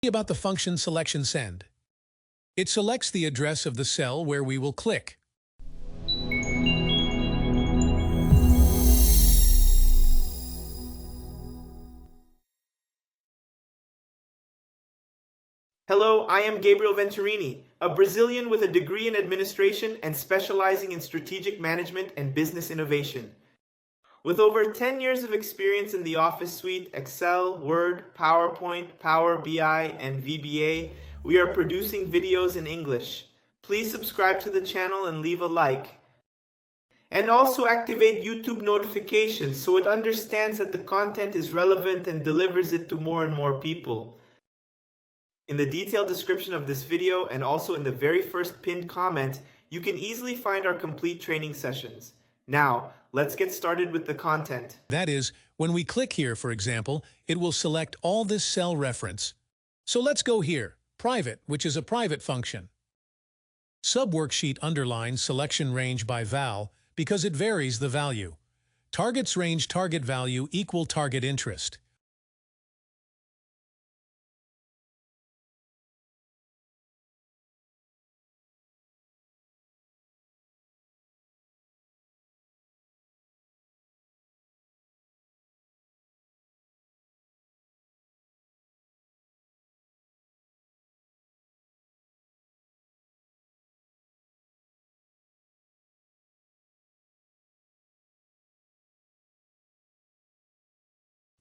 About the function selection send. It selects the address of the cell where we will click. Hello, I am Gabriel Venturini, a Brazilian with a degree in administration and specializing in strategic management and business innovation. With over 10 years of experience in the Office suite, Excel, Word, PowerPoint, Power BI, and VBA, we are producing videos in English. Please subscribe to the channel and leave a like. And also activate YouTube notifications so it understands that the content is relevant and delivers it to more and more people. In the detailed description of this video and also in the very first pinned comment, you can easily find our complete training sessions. Now, let's get started with the content. That is, when we click here, for example, it will select all this cell reference. So let's go here, private, which is a private function. Sub-worksheet underlines selection range by val because it varies the value. Targets range target value equal target interest.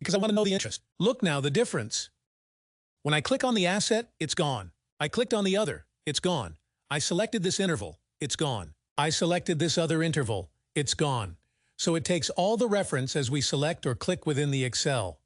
Because I want to know the interest. Look now, the difference. When I click on the asset, it's gone. I clicked on the other, it's gone. I selected this interval, it's gone. I selected this other interval, it's gone. So it takes all the reference as we select or click within the Excel.